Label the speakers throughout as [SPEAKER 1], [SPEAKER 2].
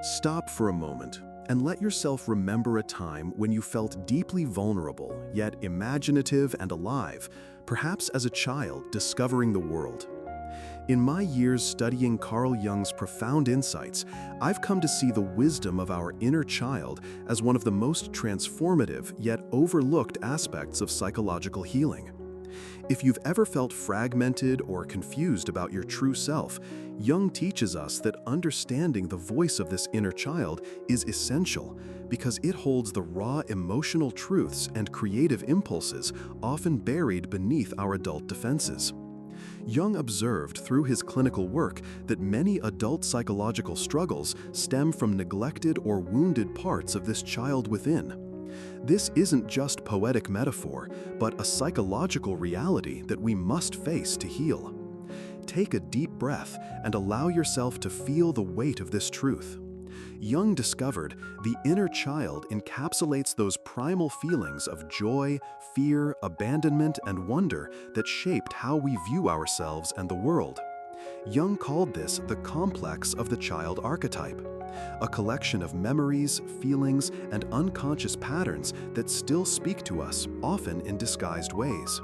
[SPEAKER 1] Stop for a moment and let yourself remember a time when you felt deeply vulnerable, yet imaginative and alive, perhaps as a child discovering the world. In my years studying Carl Jung's profound insights, I've come to see the wisdom of our inner child as one of the most transformative yet overlooked aspects of psychological healing. If you've ever felt fragmented or confused about your true self, Jung teaches us that understanding the voice of this inner child is essential because it holds the raw emotional truths and creative impulses often buried beneath our adult defenses. Jung observed through his clinical work that many adult psychological struggles stem from neglected or wounded parts of this child within. This isn't just poetic metaphor, but a psychological reality that we must face to heal. Take a deep breath and allow yourself to feel the weight of this truth. Jung discovered the inner child encapsulates those primal feelings of joy, fear, abandonment, and wonder that shaped how we view ourselves and the world. Jung called this the complex of the child archetype, a collection of memories, feelings, and unconscious patterns that still speak to us, often in disguised ways.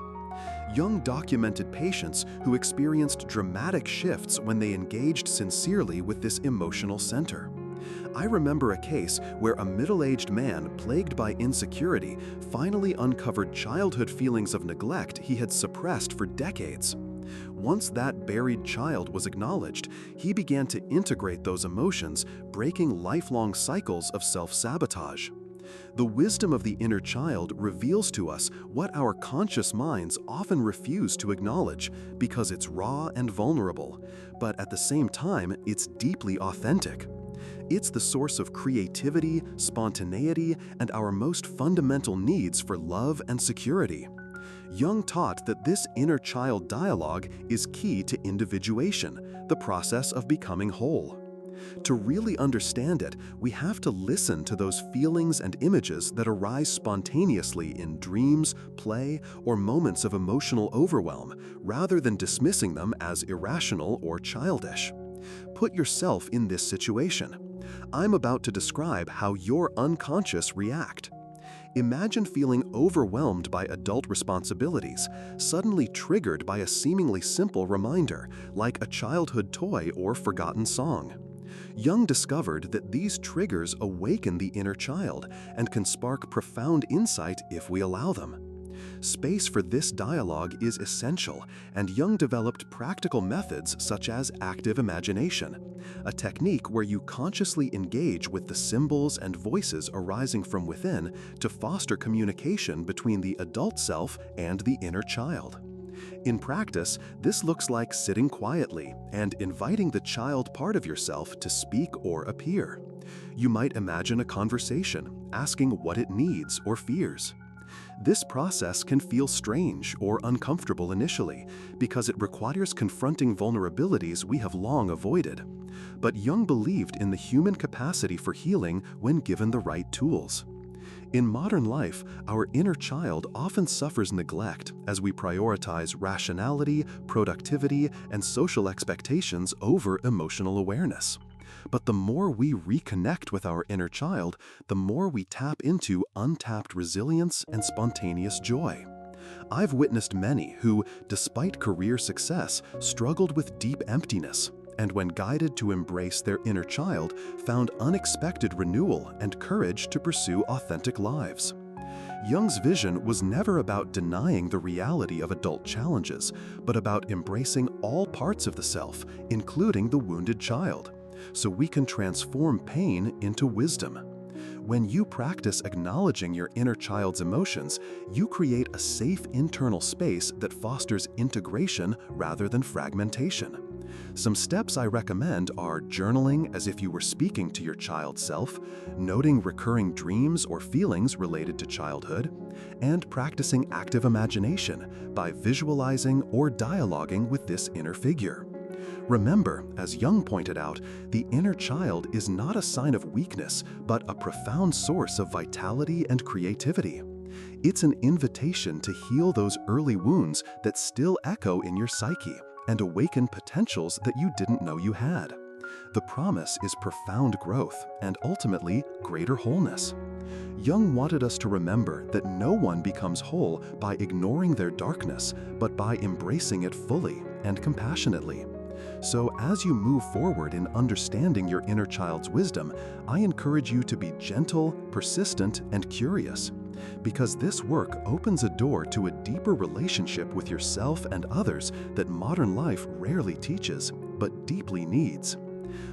[SPEAKER 1] Jung documented patients who experienced dramatic shifts when they engaged sincerely with this emotional center. I remember a case where a middle-aged man plagued by insecurity finally uncovered childhood feelings of neglect he had suppressed for decades. Once that buried child was acknowledged, he began to integrate those emotions, breaking lifelong cycles of self-sabotage. The wisdom of the inner child reveals to us what our conscious minds often refuse to acknowledge because it's raw and vulnerable, but at the same time, it's deeply authentic. It's the source of creativity, spontaneity, and our most fundamental needs for love and security. Jung taught that this inner child dialogue is key to individuation, the process of becoming whole. To really understand it, we have to listen to those feelings and images that arise spontaneously in dreams, play, or moments of emotional overwhelm, rather than dismissing them as irrational or childish. Put yourself in this situation. I'm about to describe how your unconscious react. Imagine feeling overwhelmed by adult responsibilities, suddenly triggered by a seemingly simple reminder, like a childhood toy or forgotten song. Jung discovered that these triggers awaken the inner child and can spark profound insight if we allow them. Space for this dialogue is essential, and Jung developed practical methods such as active imagination, a technique where you consciously engage with the symbols and voices arising from within to foster communication between the adult self and the inner child. In practice, this looks like sitting quietly and inviting the child part of yourself to speak or appear. You might imagine a conversation, asking what it needs or fears. This process can feel strange or uncomfortable initially because it requires confronting vulnerabilities we have long avoided. But Jung believed in the human capacity for healing when given the right tools. In modern life, our inner child often suffers neglect as we prioritize rationality, productivity, and social expectations over emotional awareness. But the more we reconnect with our inner child, the more we tap into untapped resilience and spontaneous joy. I've witnessed many who, despite career success, struggled with deep emptiness, and when guided to embrace their inner child, found unexpected renewal and courage to pursue authentic lives. Jung's vision was never about denying the reality of adult challenges, but about embracing all parts of the self, including the wounded child, so we can transform pain into wisdom. When you practice acknowledging your inner child's emotions, you create a safe internal space that fosters integration rather than fragmentation. Some steps I recommend are journaling as if you were speaking to your child's self, noting recurring dreams or feelings related to childhood, and practicing active imagination by visualizing or dialoguing with this inner figure. Remember, as Jung pointed out, the inner child is not a sign of weakness, but a profound source of vitality and creativity. It's an invitation to heal those early wounds that still echo in your psyche and awaken potentials that you didn't know you had. The promise is profound growth and ultimately greater wholeness. Jung wanted us to remember that no one becomes whole by ignoring their darkness, but by embracing it fully and compassionately. So as you move forward in understanding your inner child's wisdom, I encourage you to be gentle, persistent, and curious. Because this work opens a door to a deeper relationship with yourself and others that modern life rarely teaches, but deeply needs.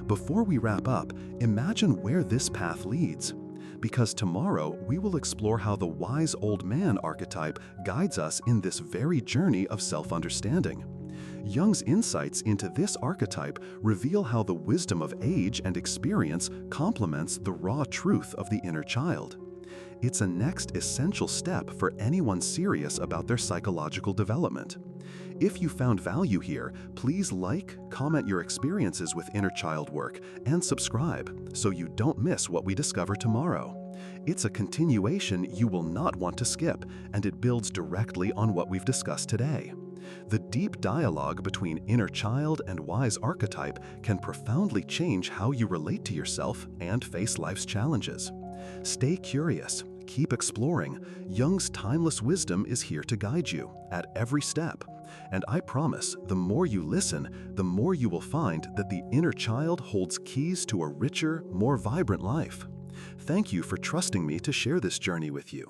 [SPEAKER 1] Before we wrap up, imagine where this path leads. Because tomorrow we will explore how the wise old man archetype guides us in this very journey of self-understanding. Jung's insights into this archetype reveal how the wisdom of age and experience complements the raw truth of the inner child. It's a next essential step for anyone serious about their psychological development. If you found value here, please like, comment your experiences with inner child work, and subscribe so you don't miss what we discover tomorrow. It's a continuation you will not want to skip, and it builds directly on what we've discussed today. The deep dialogue between inner child and wise archetype can profoundly change how you relate to yourself and face life's challenges. Stay curious, keep exploring. Jung's timeless wisdom is here to guide you at every step. And I promise, the more you listen, the more you will find that the inner child holds keys to a richer, more vibrant life. Thank you for trusting me to share this journey with you.